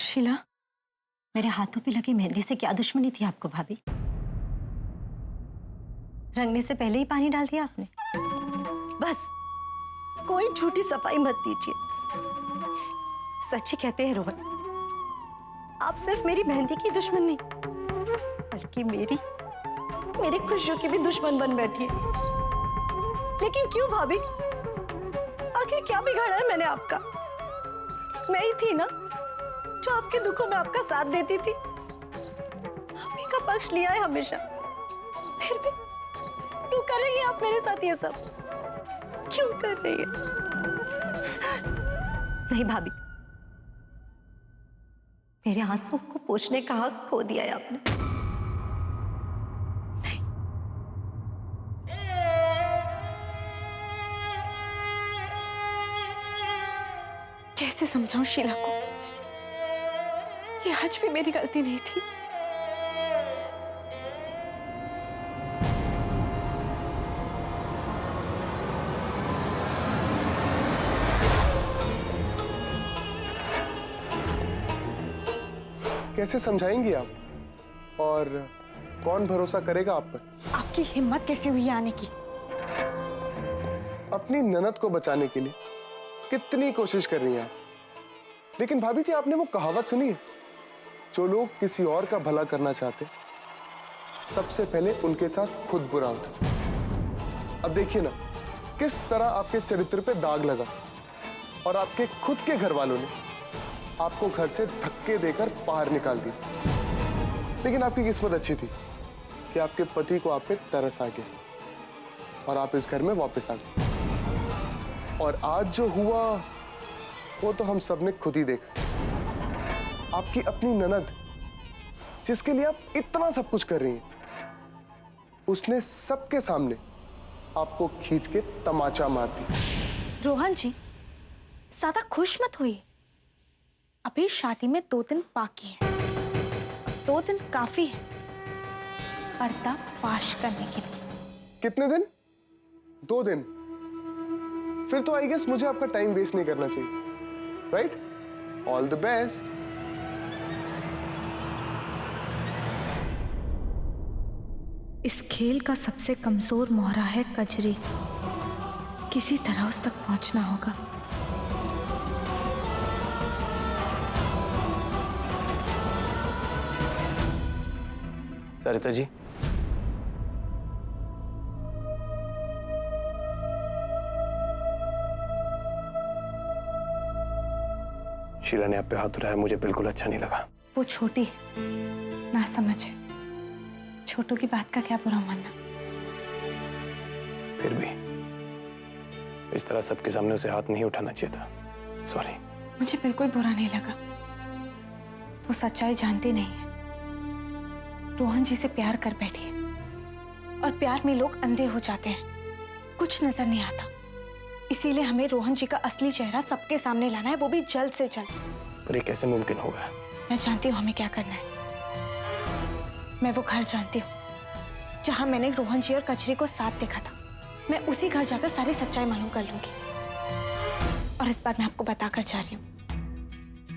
शीला, मेरे हाथों पे लगी मेहंदी से क्या दुश्मनी थी आपको भाभी? रंगने से पहले ही पानी डाल दिया आपने। बस कोई झूठी सफाई मत दीजिए। सच्ची कहते हैं रोहन, आप सिर्फ मेरी मेहंदी की दुश्मन नहीं बल्कि मेरी खुशियों की भी दुश्मन बन बैठी है। लेकिन क्यों भाभी? आखिर क्या बिगाड़ा है मैंने आपका? मैं ही थी ना जो आपके दुखों में आपका साथ देती थी। आप ही का पक्ष लिया है हमेशा। फिर भी क्यों कर रही हैं आप मेरे साथ ये सब? क्यों कर रही है? नहीं भाभी, मेरे आंसू को पोंछने का हक खो दिया है आपने। नहीं। कैसे समझाऊं शीला को? ये आज भी मेरी गलती नहीं थी। कैसे समझाएंगी आप? और कौन भरोसा करेगा आप पर? आपकी हिम्मत कैसे हुई आने की? अपनी ननद को बचाने के लिए कितनी कोशिश कर रही हैं आप। लेकिन भाभी जी, आपने वो कहावत सुनी है, जो लोग किसी और का भला करना चाहते सबसे पहले उनके साथ खुद बुरा होता। अब देखिए ना, किस तरह आपके चरित्र पे दाग लगा और आपके खुद के घर वालों ने आपको घर से धक्के देकर बाहर निकाल दिया। लेकिन आपकी किस्मत अच्छी थी कि आपके पति को आप पे तरस आ गया और आप इस घर में वापस आ गए। और आज जो हुआ वो तो हम सबने खुद ही देखा। आपकी अपनी ननद, जिसके लिए आप इतना सब कुछ कर रही हैं, उसने सबके सामने आपको खींच के तमाचा मार दिया। रोहन जी, ज्यादा खुश मत हुई। अभी शादी में 2 दिन बाकी हैं। 2 दिन काफी है पर्दा फाश करने के लिए। कितने दिन? 2 दिन? फिर तो आई गेस मुझे आपका टाइम वेस्ट नहीं करना चाहिए, राइट? All the best. इस खेल का सबसे कमजोर मोहरा है कजरी। किसी तरह उस तक पहुंचना होगा। सरिता जी, शीला ने आप पे हाथ उठाया, मुझे बिल्कुल अच्छा नहीं लगा। वो छोटी है, ना समझ है। छोटू की बात का क्या बुरा मानना। फिर भी इस तरह सबके सामने उसे हाथ नहीं उठाना चाहिए था। सॉरी। मुझे बिल्कुल बुरा नहीं लगा। वो सच्चाई जानती नहीं है। रोहन जी से प्यार कर बैठी है और प्यार में लोग अंधे हो जाते हैं, कुछ नजर नहीं आता। इसीलिए हमें रोहन जी का असली चेहरा सबके सामने लाना है, वो भी जल्द से जल्द। पर ये कैसे मुमकिन होगा? मैं जानती हूँ हमें क्या करना है। मैं वो घर जानती हूँ जहां मैंने रोहन जी और कचरी को साथ देखा था। मैं उसी घर जाकर सारी सच्चाई मालूम कर लूंगी। और इस बार मैं आपको बताकर जा रही हूँ,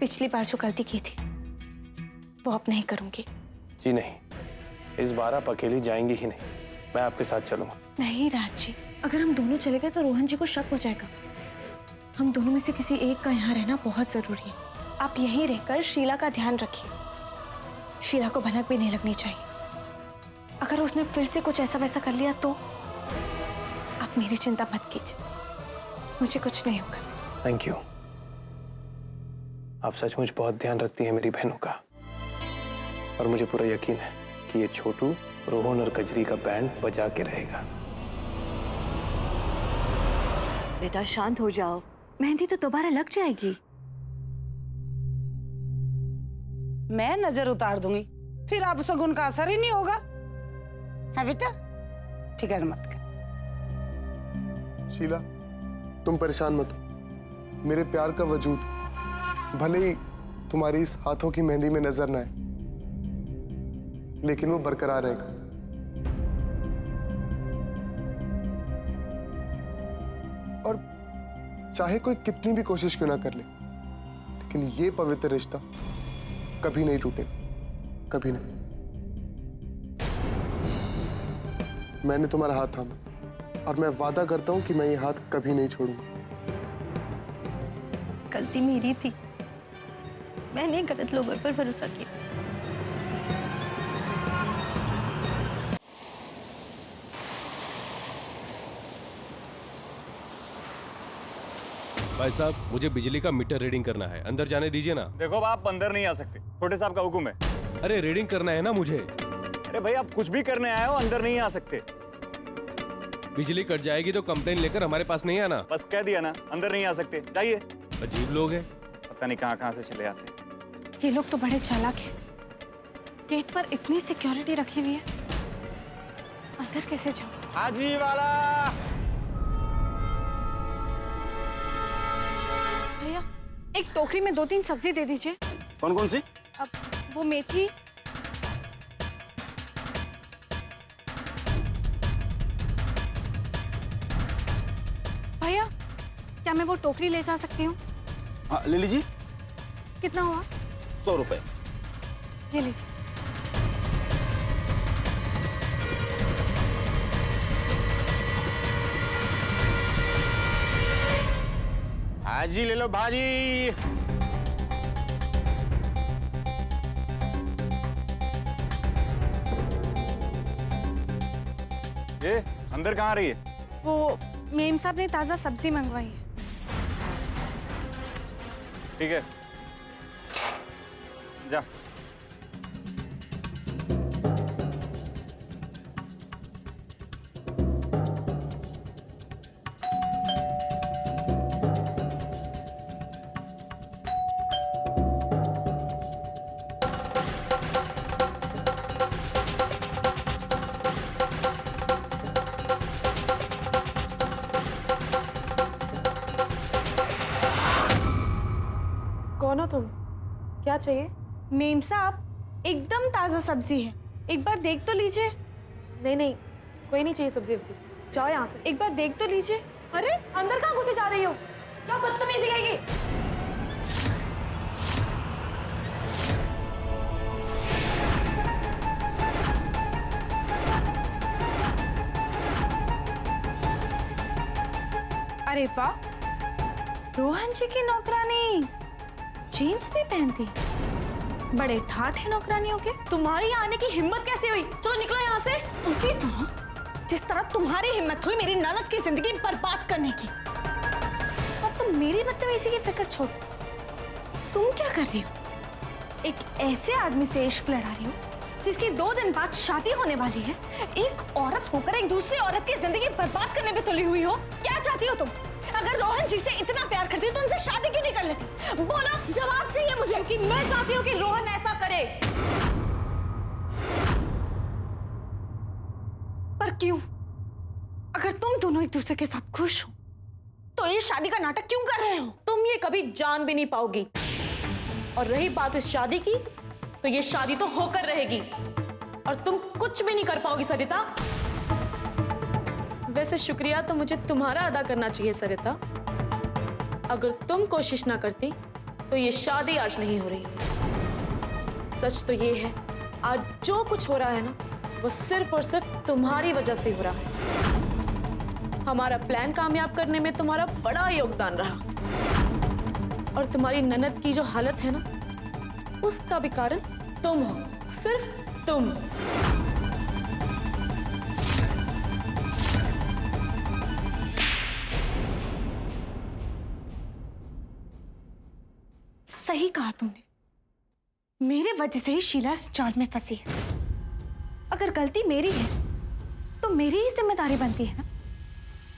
पिछली बार जो गलती की थी वो अब नहीं करूंगी। जी नहीं, इस बार आप अकेली जाएंगी ही नहीं, मैं आपके साथ चलूंगा। नहीं राज जी, अगर हम दोनों चले गए तो रोहन जी को शक हो जाएगा। हम दोनों में से किसी एक का यहाँ रहना बहुत जरूरी है। आप यहीं रहकर शीला का ध्यान रखिए। शीला को भनक भी नहीं लगनी चाहिए। अगर उसने फिर से कुछ ऐसा वैसा कर लिया तो आप मेरी चिंता मत कीजिए, मुझे कुछ नहीं होगा। Thank you. आप सचमुच बहुत ध्यान रखती हैं मेरी बहनों का, और मुझे पूरा यकीन है कि ये छोटू रोहन और कजरी का बैंड बजा के रहेगा। बेटा शांत हो जाओ, मेहंदी तो दोबारा लग जाएगी। मैं नजर उतार दूंगी, फिर आप सगुन का असर ही नहीं होगा। है बेटा, फिक्र मत कर। शीला, तुम परेशान मत हो। मेरे प्यार का वजूद भले ही तुम्हारी इस हाथों की मेहंदी में नजर ना आए, लेकिन वो बरकरार रहेगा। और चाहे कोई कितनी भी कोशिश क्यों ना कर ले, लेकिन ये पवित्र रिश्ता कभी नहीं टूटेगा, कभी नहीं। मैंने तुम्हारा हाथ थामा और मैं वादा करता हूं कि मैं ये हाथ कभी नहीं छोड़ूंगा। गलती मेरी थी, मैंने गलत लोगों पर भरोसा किया। भाई साहब, मुझे बिजली का मीटर रीडिंग करना है, अंदर जाने दीजिए ना। देखो अब आप अंदर नहीं आ सकते, छोटे साहब का हुक्म है। अरे रीडिंग करना है ना मुझे। अरे भाई आप कुछ भी करने आए हो, अंदर नहीं आ सकते। बिजली कट जाएगी तो कंप्लेन लेकर हमारे पास नहीं आना। बस कह दिया ना, अंदर नहीं आ सकते, जाइए। अजीब लोग हैं। पता नहीं कहाँ कहाँ से चले आते हैं। ये लोग तो बड़े चालाक हैं। गेट पर इतनी सिक्योरिटी रखी हुई है, अंदर कैसे जाऊं? हाजी वाला। भैया, एक टोकरी में 2-3 सब्जी दे दीजिए। कौन कौन सी? अब वो मेथी, भैया क्या मैं वो टोकरी ले जा सकती हूँ? हाँ ले लीजिए। कितना हुआ? 100 रुपए। ये लीजिए। भाजी ले लो भाजी। ये अंदर कहाँ आ रही है? वो मेम साहब ने ताज़ा सब्जी मंगवाई है। ठीक है, जा। कौन हो तुम? क्या चाहिए? मेम साहब, एकदम ताज़ा सब्जी है, एक बार देख तो लीजिए। नहीं नहीं, कोई नहीं चाहिए सब्जी वब्जी, जाओ यहाँ से। एक बार देख तो लीजिए। अरे अंदर कहाँ घुसे जा रही हो? क्या बदतमीजी है ये? अरे वाह, रोहन जी की नौकरानी जीन्स भी पहनती, बड़े ठाठ है नौकरानियों के। तुम्हारी यहाँ आने की हिम्मत कैसे हुई? चलो निकलो यहाँ से। उसी तरह जिस तरह तुम्हारी हिम्मत हुई मेरी ननद की जिंदगी बर्बाद करने की। अब तुम मेरी बदतमीजी की फिक्र छोड़, तुम क्या कर रही हो? एक ऐसे आदमी से इश्क लड़ा रही हो जिसकी 2 दिन बाद शादी होने वाली है। एक औरत होकर एक दूसरी औरत की जिंदगी बर्बाद करने में तुली हुई हो। क्या चाहती हो तुम? अगर रोहन जी से इतना प्यार करती तो उनसे शादी क्यों नहीं कर लेती? बोलो, जवाब चाहिए मुझे। कि मैं चाहती हूँ कि रोहन ऐसा करे। पर क्यों? अगर तुम दोनों एक दूसरे के साथ खुश हो तो ये शादी का नाटक क्यों कर रहे हो? तुम ये कभी जान भी नहीं पाओगी। और रही बात इस शादी की, तो ये शादी तो होकर रहेगी और तुम कुछ भी नहीं कर पाओगी सरिता। वैसे शुक्रिया तो मुझे तुम्हारा अदा करना चाहिए सरिता। अगर तुम कोशिश ना करती तो ये शादी आज नहीं हो रही। सच तो ये है, आज जो कुछ हो रहा है ना, वो सिर्फ और सिर्फ तुम्हारी वजह से हो रहा है। हमारा प्लान कामयाब करने में तुम्हारा बड़ा योगदान रहा। और तुम्हारी ननद की जो हालत है ना, उसका भी कारण तुम हो, सिर्फ तुम। सही कहा तुमने, मेरे वजह से ही शीला इस जाल में फंसी है। अगर गलती मेरी है तो मेरी ही जिम्मेदारी बनती है ना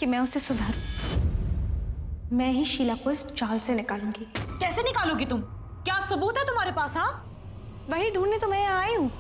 कि मैं उसे सुधारूं। मैं ही शीला को इस जाल से निकालूंगी। कैसे निकालोगी तुम? क्या सबूत है तुम्हारे पास? हाँ, वही ढूंढने तो मैं यहाँ आई हूँ।